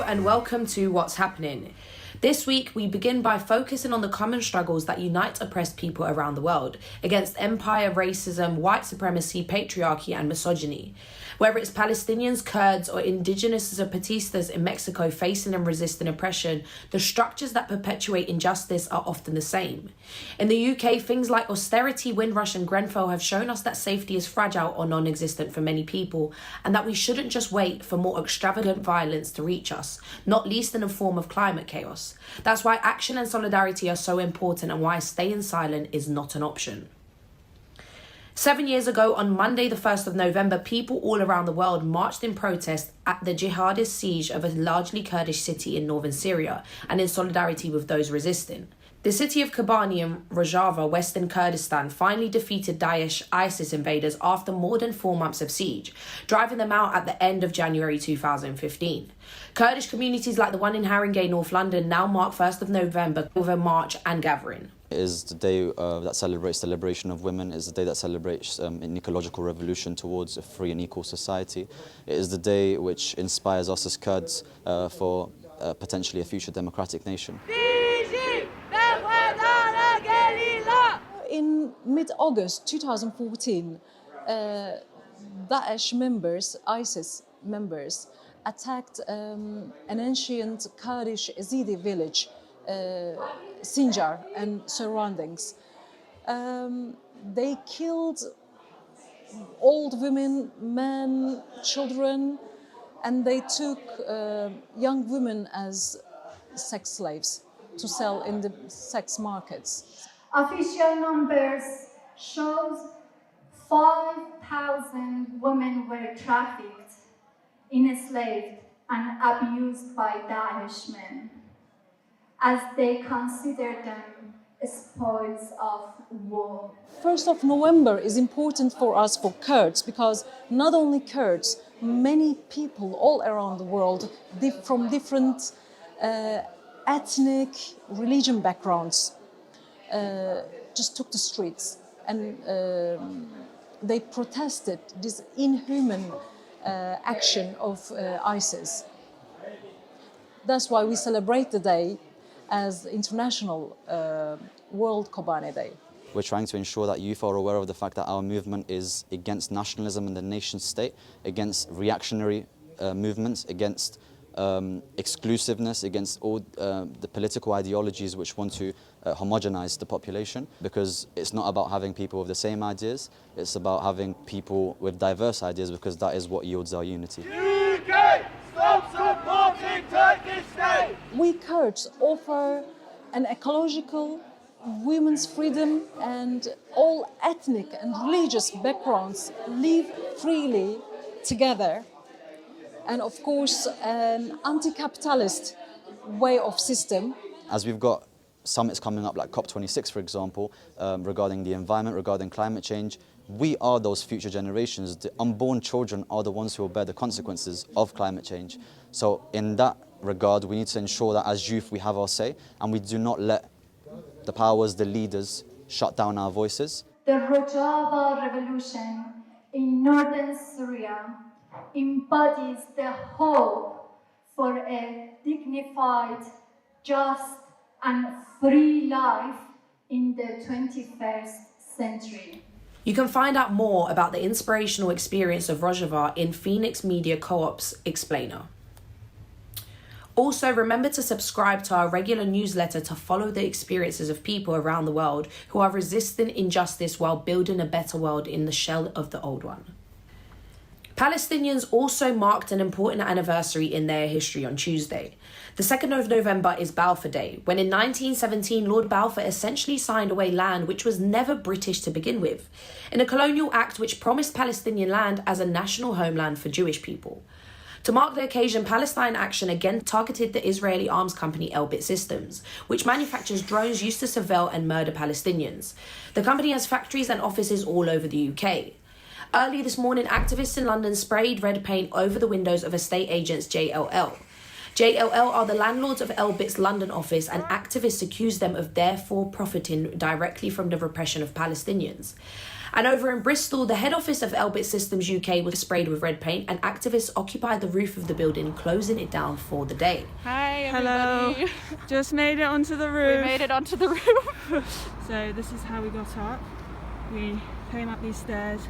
and welcome to What's Happening. This week, we begin by focusing on the common struggles that unite oppressed people around the world against empire, racism, white supremacy, patriarchy, and misogyny. Whether it's Palestinians, Kurds, or indigenous Zapatistas in Mexico facing and resisting oppression, the structures that perpetuate injustice are often the same. In the UK, things like austerity, Windrush, and Grenfell have shown us that safety is fragile or non-existent for many people, and that we shouldn't just wait for more extravagant violence to reach us, not least in the form of climate chaos. That's why action and solidarity are so important and why staying silent is not an option. 7 years ago, on Monday the 1st of November, people all around the world marched in protest at the jihadist siege of a largely Kurdish city in northern Syria and in solidarity with those resisting. The city of Kobane in Rojava, Western Kurdistan, finally defeated Daesh ISIS invaders after more than 4 months of siege, driving them out at the end of January 2015. Kurdish communities like the one in Haringey, North London, now mark 1st of November with a march and gathering. It is the day that celebrates the liberation of women. It is the day that celebrates an ecological revolution towards a free and equal society. It is the day which inspires us as Kurds for potentially a future democratic nation. In mid-August 2014, Daesh members, ISIS members, attacked an ancient Kurdish Yazidi village, Sinjar and surroundings. They killed old women, men, children, and they took young women as sex slaves to sell in the sex markets. Official numbers shows 5,000 women were trafficked, enslaved, and abused by Daesh men, as they consider them spoils of war. 1st of November is important for us, for Kurds, because not only Kurds, many people all around the world from different ethnic, religion backgrounds just took the streets and they protested this inhuman action of ISIS. That's why we celebrate the day as International World Kobane Day. We're trying to ensure that youth are aware of the fact that our movement is against nationalism in the nation state, against reactionary movements, against exclusiveness, against all the political ideologies which want to homogenize the population, because it's not about having people with the same ideas, it's about having people with diverse ideas, because that is what yields our unity. UK, stop supporting Turkish state! We Kurds offer an ecological, women's freedom, and all ethnic and religious backgrounds live freely together. And of course, an anti-capitalist way of system. As we've got summits coming up like COP26, for example, regarding the environment, regarding climate change, we are those future generations. The unborn children are the ones who will bear the consequences of climate change. So in that regard, we need to ensure that as youth we have our say, and we do not let the powers, the leaders, shut down our voices. The Rojava revolution in northern Syria embodies the hope for a dignified, just, and free life in the 21st century. You can find out more about the inspirational experience of Rojava in Phoenix Media Co-op's Explainer. Also, remember to subscribe to our regular newsletter to follow the experiences of people around the world who are resisting injustice while building a better world in the shell of the old one. Palestinians also marked an important anniversary in their history on Tuesday. The 2nd of November is Balfour Day, when in 1917 Lord Balfour essentially signed away land which was never British to begin with, in a colonial act which promised Palestinian land as a national homeland for Jewish people. To mark the occasion, Palestine Action again targeted the Israeli arms company Elbit Systems, which manufactures drones used to surveil and murder Palestinians. The company has factories and offices all over the UK. Early this morning, activists in London sprayed red paint over the windows of estate agents JLL. JLL are the landlords of Elbit's London office, and activists accuse them of therefore profiting directly from the repression of Palestinians. And over in Bristol, the head office of Elbit Systems UK was sprayed with red paint and activists occupied the roof of the building, closing it down for the day. Hi everybody. Hello. Just made it onto the roof. We made it onto the roof. So this is how we got up. We came up these stairs,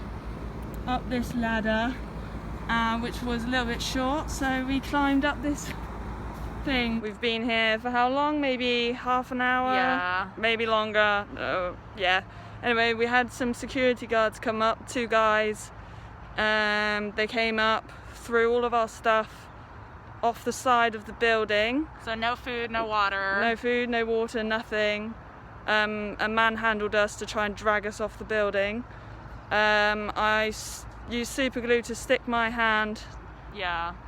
up this ladder, which was a little bit short, so we climbed up this thing. We've been here for how long? Maybe half an hour? Yeah. Maybe longer. Yeah. Anyway, we had some security guards come up, 2 guys. They came up, threw all of our stuff off the side of the building. So no food, no water. No food, no water, nothing. A man handled us to try and drag us off the building. I used super glue to stick my hand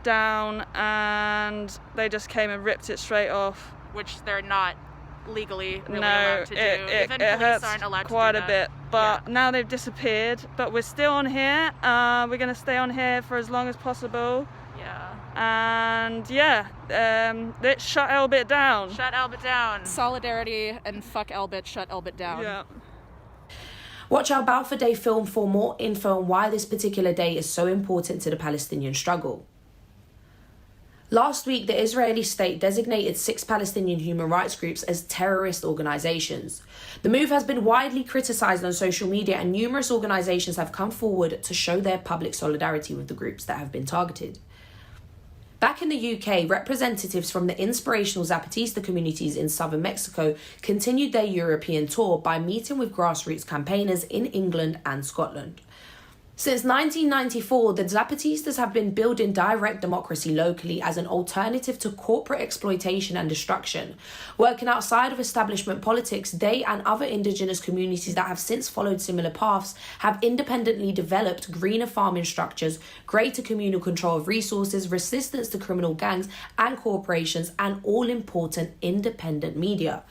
down, and they just came and ripped it straight off. Which they're not legally really allowed to do. Even it police hurts aren't allowed quite to do a that. bit. But now they've disappeared. But we're still on here. We're going to stay on here for as long as possible. Yeah. And let's shut Elbit down. Shut Elbit down. Solidarity and fuck Elbit, shut Elbit down. Yeah. Watch our Balfour Day film for more info on why this particular day is so important to the Palestinian struggle. Last week, the Israeli state designated 6 Palestinian human rights groups as terrorist organisations. The move has been widely criticised on social media, and numerous organisations have come forward to show their public solidarity with the groups that have been targeted. Back in the UK, representatives from the inspirational Zapatista communities in southern Mexico continued their European tour by meeting with grassroots campaigners in England and Scotland. Since 1994, the Zapatistas have been building direct democracy locally as an alternative to corporate exploitation and destruction. Working outside of establishment politics, they and other indigenous communities that have since followed similar paths have independently developed greener farming structures, greater communal control of resources, resistance to criminal gangs and corporations, and all-important independent media.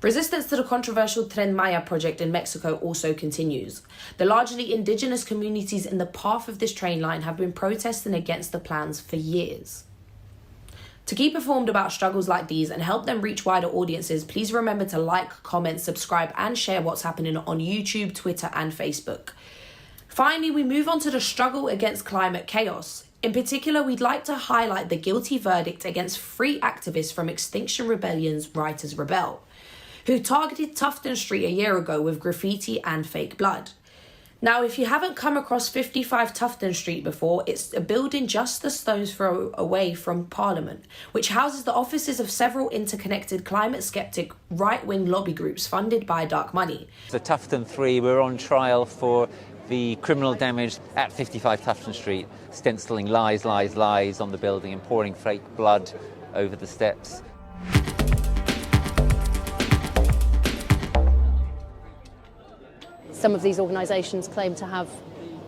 Resistance to the controversial Tren Maya project in Mexico also continues. The largely indigenous communities in the path of this train line have been protesting against the plans for years. To keep informed about struggles like these and help them reach wider audiences, please remember to like, comment, subscribe and share what's happening on YouTube, Twitter and Facebook. Finally, we move on to the struggle against climate chaos. In particular, we'd like to highlight the guilty verdict against 3 activists from Extinction Rebellion's Writers Rebel, who targeted Tufton Street a year ago with graffiti and fake blood. Now, if you haven't come across 55 Tufton Street before, it's a building just a stone's throw away from Parliament, which houses the offices of several interconnected climate-skeptic right-wing lobby groups funded by dark money. The Tufton 3, we're on trial for the criminal damage at 55 Tufton Street, stenciling lies, lies, lies on the building and pouring fake blood over the steps. Some of these organisations claim to have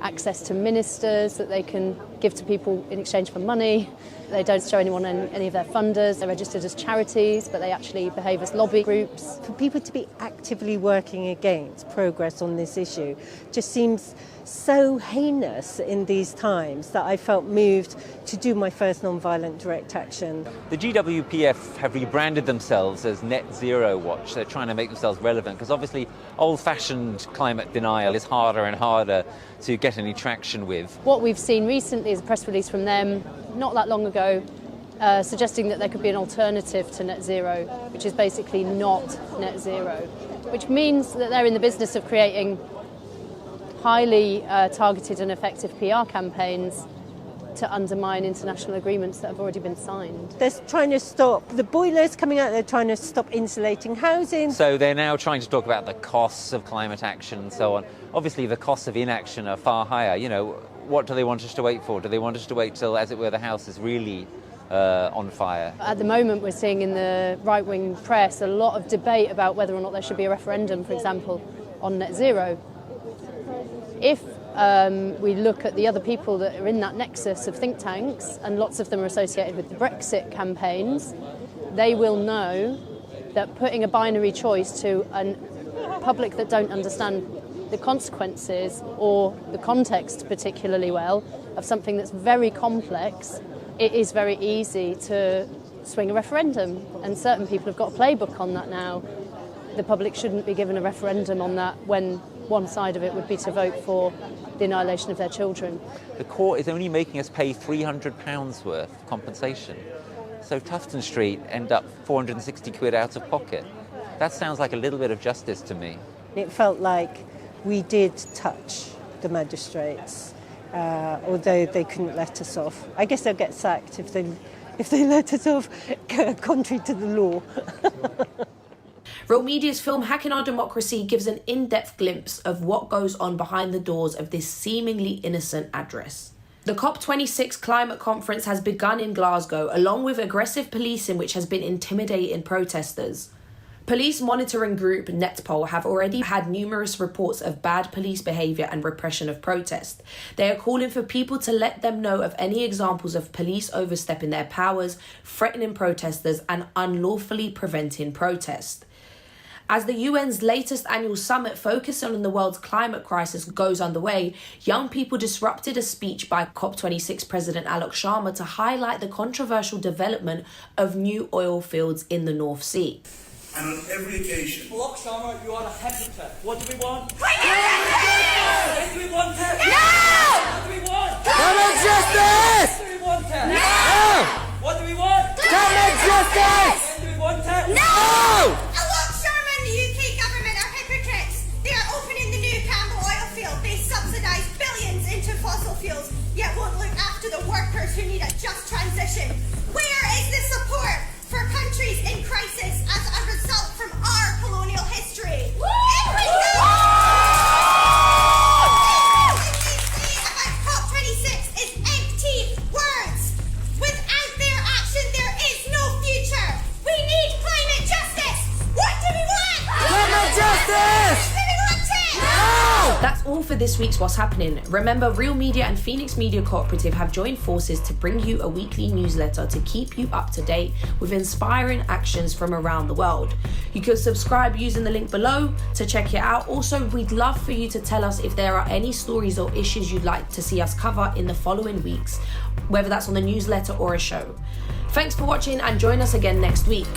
access to ministers that they can give to people in exchange for money. They don't show anyone any of their funders. They're registered as charities, but they actually behave as lobby groups. For people to be actively working against progress on this issue just seems so heinous in these times that I felt moved to do my first non-violent direct action. The GWPF have rebranded themselves as Net Zero Watch. They're trying to make themselves relevant because obviously old-fashioned climate denial is harder and harder to get any traction with. What we've seen recently is a press release from them not that long ago suggesting that there could be an alternative to net zero, which is basically not net zero, which means that they're in the business of creating highly targeted and effective PR campaigns to undermine international agreements that have already been signed. They're trying to stop the boilers coming out, they're trying to stop insulating housing. So they're now trying to talk about the costs of climate action and so on. Obviously the costs of inaction are far higher. You know, what do they want us to wait for? Do they want us to wait till, as it were, the house is really on fire? At the moment we're seeing in the right-wing press a lot of debate about whether or not there should be a referendum, for example, on net zero. If we look at the other people that are in that nexus of think tanks, and lots of them are associated with the Brexit campaigns, they will know that putting a binary choice to a public that don't understand the consequences or the context particularly well of something that's very complex, it is very easy to swing a referendum. And certain people have got a playbook on that now. The public shouldn't be given a referendum on that when one side of it would be to vote for the annihilation of their children. The court is only making us pay £300 worth compensation. So Tufton Street end up 460 quid out of pocket. That sounds like a little bit of justice to me. It felt like we did touch the magistrates, although they couldn't let us off. I guess they'll get sacked if they let us off contrary to the law. Real Media's film Hacking Our Democracy gives an in-depth glimpse of what goes on behind the doors of this seemingly innocent address. The COP26 climate conference has begun in Glasgow, along with aggressive policing which has been intimidating protesters. Police monitoring group Netpol have already had numerous reports of bad police behaviour and repression of protest. They are calling for people to let them know of any examples of police overstepping their powers, threatening protesters and unlawfully preventing protest. As the UN's latest annual summit focusing on the world's climate crisis goes underway, young people disrupted a speech by COP26 President Alok Sharma to highlight the controversial development of new oil fields in the North Sea. And on every occasion, Alok Sharma, you are a hypocrite. What do we want? Climate justice! What do we want? No! What do we want? Climate justice! What do we want? No! What do we want? Climate justice! What do we want? No! Alok Sharma and the UK government are hypocrites. They are opening the new Campbell oil field. They subsidise billions into fossil fuels, yet won't look after the workers who need a just transition. Where is the support for countries in crisis as a result from our colonial history? Everything they say about COP26 is empty words. Without their action, there is no future. We need climate justice. What do we want? Climate justice! Do we want it? No! That's all for this week's What's Happening. Remember, Real Media and Phoenix Media Cooperative have joined forces to bring you a weekly newsletter to keep you up to date with inspiring actions from around the world. You can subscribe using the link below to check it out. Also, we'd love for you to tell us if there are any stories or issues you'd like to see us cover in the following weeks, whether that's on the newsletter or a show. Thanks for watching and join us again next week.